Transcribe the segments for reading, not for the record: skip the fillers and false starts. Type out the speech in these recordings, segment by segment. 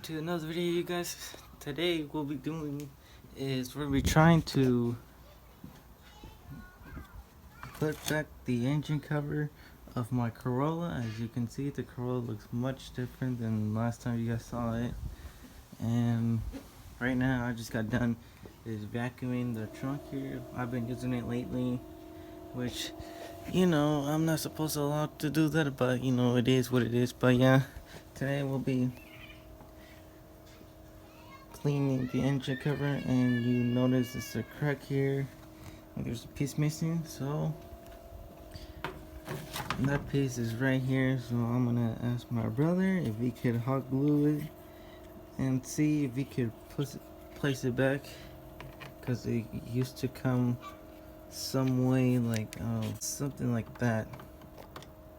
to another video, you guys. Today we'll be trying to put back the engine cover of my Corolla. As you can see, the Corolla looks much different than last time you guys saw it. And right now I just got done vacuuming the trunk here. I've been using it lately, which, I'm not supposed to allow to do that, but it is what it is. But yeah, today we'll be cleaning the engine cover, and you notice it's a crack here, like there's a piece missing, so that piece is right here. So I'm gonna ask my brother if he could hot glue it and see if he could place it back, because it used to come some way like something like that.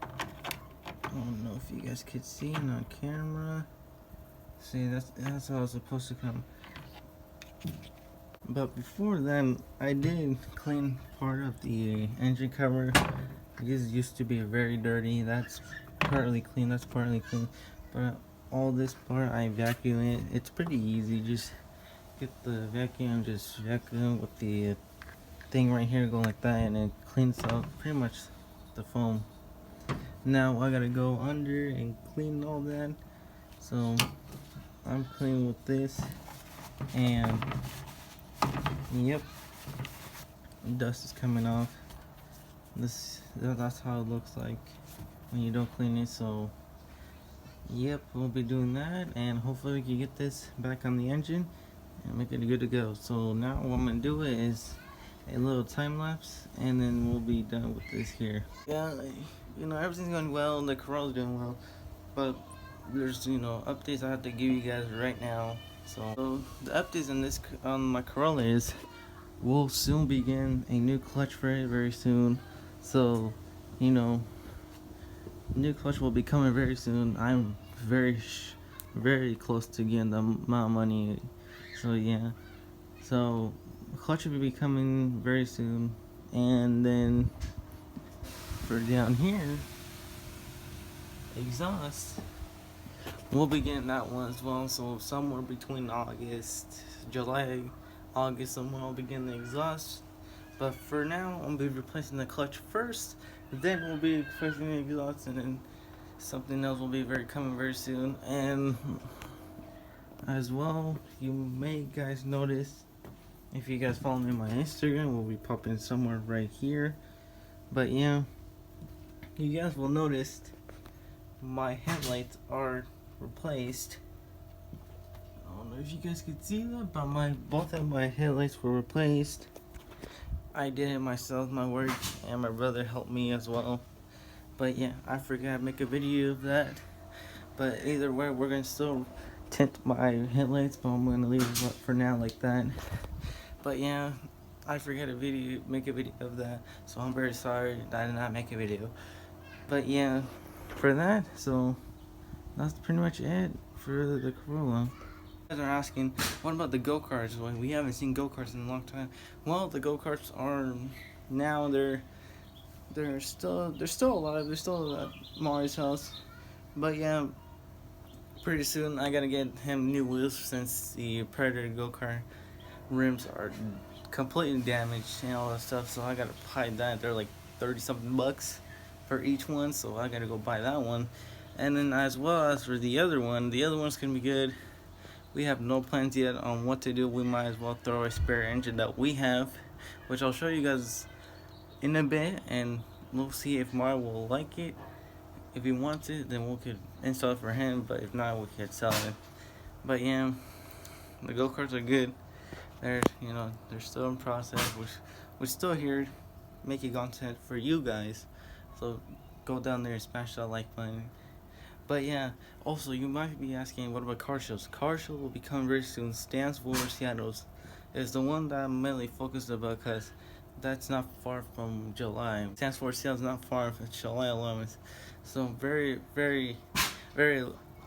I don't know if you guys could see it on camera. See, that's how it's supposed to come. But before then, I did clean part of the engine cover. This used to be very dirty. That's partly clean. That's partly clean. But all this part, I vacuum it. It's pretty easy. Just get the vacuum, just vacuum with the thing right here, go like that, and it cleans out pretty much the foam. Now I gotta go under and clean all that. So I'm cleaning with this, and yep, dust is coming off. That's how it looks like when you don't clean it. So yep, we'll be doing that, and hopefully we can get this back on the engine and make it good to go. So now what I'm gonna do is a little time lapse, and then we'll be done with this here. Yeah, everything's going well. The Corolla's doing well, but there's updates I have to give you guys right now. So the updates on my Corolla is we'll soon begin a new clutch for it very soon. So new clutch will be coming very soon. I'm very close to getting the amount of money. So yeah, so clutch will be coming very soon. And then for down here, exhaust, we'll be getting that one as well. So somewhere between July, August, somewhere I'll be getting the exhaust. But for now, I'll be replacing the clutch first. Then we'll be replacing the exhaust, and then something else will be coming very soon. And as well, you may guys notice, if you guys follow me on my Instagram, will be popping somewhere right here. But yeah, you guys will notice my headlights are replaced. I don't know if you guys could see that, but both of my headlights were replaced. I did it myself, my work, and my brother helped me as well. But yeah, I forgot to make a video of that. But either way, we're gonna still tint my headlights, but I'm gonna leave it up for now like that. But yeah, I forgot to make a video of that, so I'm very sorry that I did not make a video. But yeah, for that, so that's pretty much it for the Corolla. You guys are asking, what about the go-karts? Well, we haven't seen go-karts in a long time. Well, the go-karts are now they're still alive. They're still at Mari's house. But yeah, pretty soon I gotta get him new wheels, since the Predator go-kart rims are completely damaged and all that stuff. So I gotta buy that. They're like 30 something bucks for each one, so I gotta go buy that one. And then as well as for the other one's gonna be good. We have no plans yet on what to do. We might as well throw a spare engine that we have, which I'll show you guys in a bit, and we'll see if Mar will like it. If he wants it, then we could install it for him, but if not, we could sell it. But yeah, the go-karts are good. They're still in process. We're still here making content for you guys, so go down there and smash that like button. But yeah, also you might be asking, what about car shows? Car show will be coming very soon. Stands for Seattle's is the one that I'm mainly focused about, because that's not far from July. Stands for Seattle's not far from July 11th, so very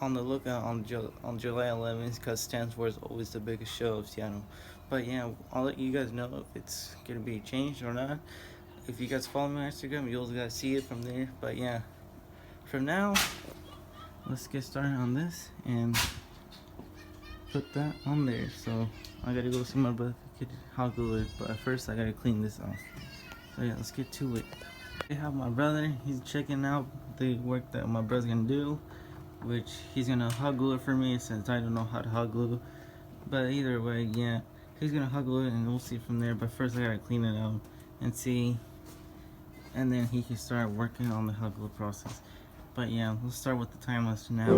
on the lookout on July 11th, because Stands for is always the biggest show of Seattle. But yeah, I'll let you guys know if it's gonna be changed or not. If you guys follow me on Instagram, you'll guys see it from there. But yeah, from now, let's get started on this, and put that on there. So I gotta go see my brother if he could hot glue it, but first I gotta clean this off. So yeah, let's get to it. I have my brother, he's checking out the work that my brother's gonna do, which he's gonna hot glue it for me since I don't know how to hot glue. But either way, yeah, he's gonna hot glue it and we'll see from there. But first I gotta clean it out and see, and then he can start working on the hot glue process. But yeah, let's start with the time lapse now.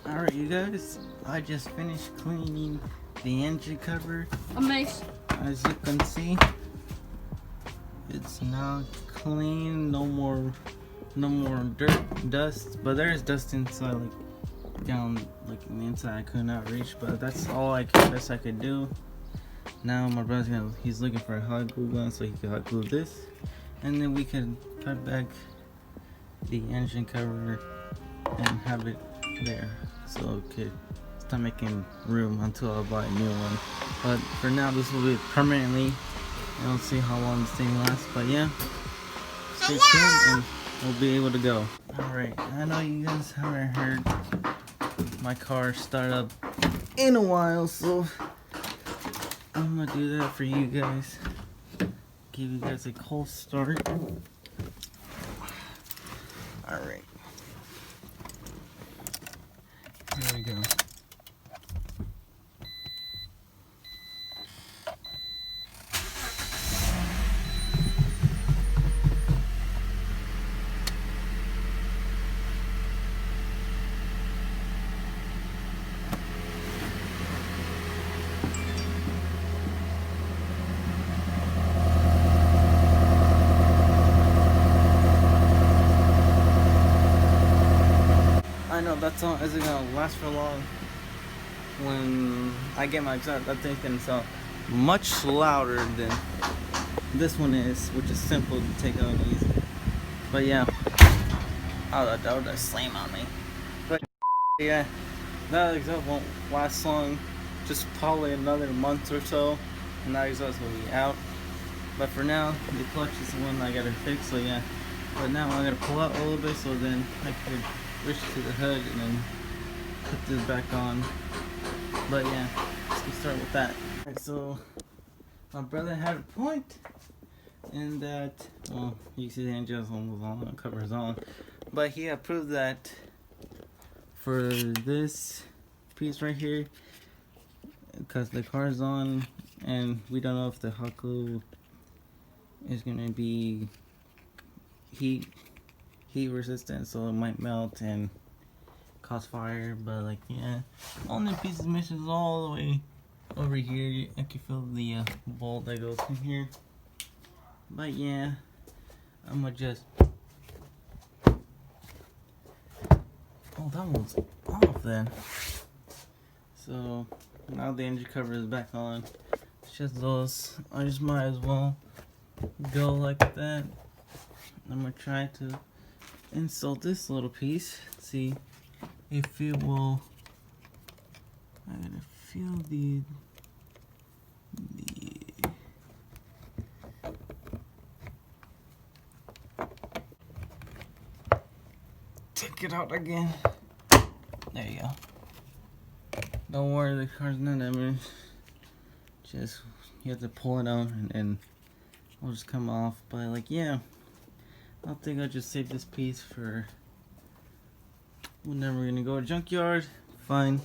Alright you guys, I just finished cleaning the engine cover. Amazing. As you can see, it's now clean, no more dirt, dust, but there is dust inside, like down, like in the inside I could not reach, but that's all I could do. Now my brother's he's looking for a hot glue gun so he can hot glue this, and then we can cut back the engine cover and have it there so it could start making room until I buy a new one. But for now this will be permanently, and we'll see how long this thing lasts. But yeah, stay tuned and we'll be able to go. Alright, I know you guys haven't heard my car start up in a while, so I'm gonna do that for you guys. Give you guys a cold start. Alright. Here we go. I know that song isn't gonna last for long. When I get my exhaust, that thing's gonna sound much louder than this one is, which is simple to take out easy. But yeah, oh, that would slam on me. But yeah, that exhaust won't last long. Just probably another month or so, and that exhaust will be out. But for now, the clutch is the one I gotta fix. So yeah, but now I gotta pull out a little bit so then I could reach to the hood and then put this back on. But yeah, let's start with that. Alright, so my brother had a point in that, well, you can see the engine is almost on, the cover is on, but he approved that for this piece right here, because the car is on and we don't know if the hot glue is gonna be heat resistant, so it might melt and cause fire. But like, yeah, only piece of missing is all the way over here. I can feel the bolt that goes in here. But yeah, I'm gonna just, oh, that one's off then. So now the engine cover is back on. It's just those, I just might as well go like that. I'm gonna try to install this little piece, see if it will. I gotta feel the take it out again. There you go. Don't worry, the car's not damaged. Just you have to pull it out and then it'll just come off. But like, yeah, I think I'll just save this piece for whenever we're gonna go to junkyard. Fine.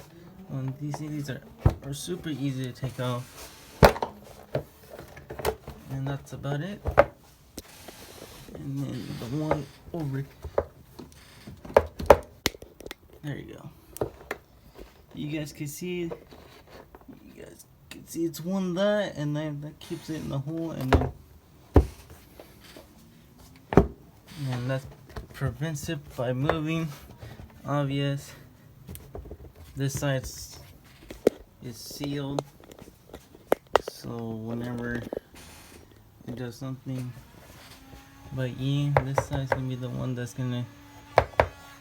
These are super easy to take off. And that's about it. And then the one over, there you go. You guys can see it's one that, and then that keeps it in the hole, and that prevents it by moving. Obvious. This side is sealed, so whenever it does something. But yeah, this side's gonna be the one that's gonna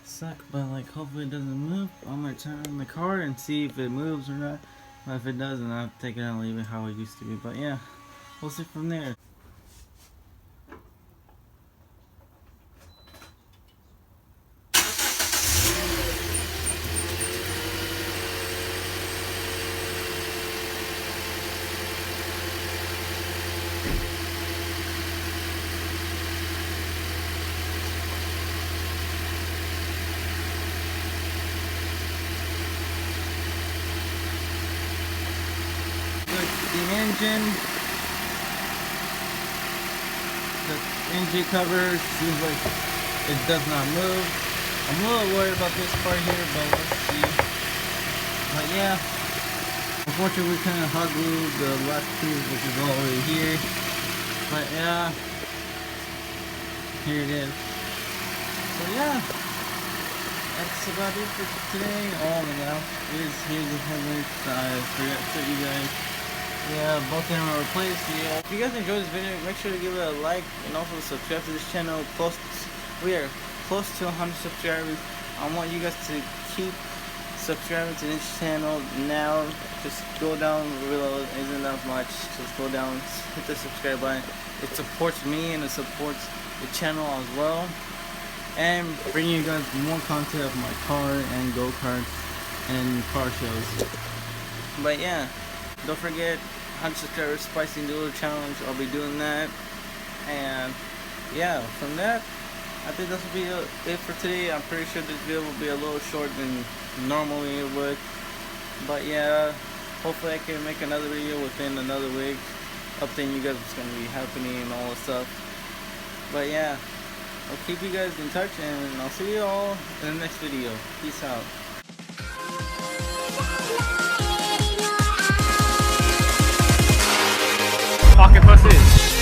suck, but like hopefully it doesn't move. I'm gonna turn on the car and see if it moves or not. But if it doesn't, I'll take it and leave it how it used to be. But yeah, we'll see from there. The engine cover seems like it does not move. I'm a little worried about this part here, but let's see. But yeah, unfortunately we kind of hot glued the last piece, which is all the way here. But yeah, here it is. So yeah, that's about it for today. Oh my god, here's the headlights. I forgot to tell you guys. Yeah, both of them are replaced. Yeah. If you guys enjoyed this video, make sure to give it a like and also subscribe to this channel. We are close to 100 subscribers. I want you guys to keep subscribing to this channel now. Just go down below, isn't that much. Just go down, hit the subscribe button. It supports me and it supports the channel as well. And bringing you guys more content of my car and go-karts and car shows. But yeah, don't forget 100 subscribers spicy noodle challenge. I'll be doing that. And yeah, from that, I think this will be it for today. I'm pretty sure this video will be a little short than normally it would. But yeah, hopefully I can make another video within another week, updating you guys what's going to be happening and all this stuff. But yeah, I'll keep you guys in touch and I'll see you all in the next video. Peace out. Pocket pussy.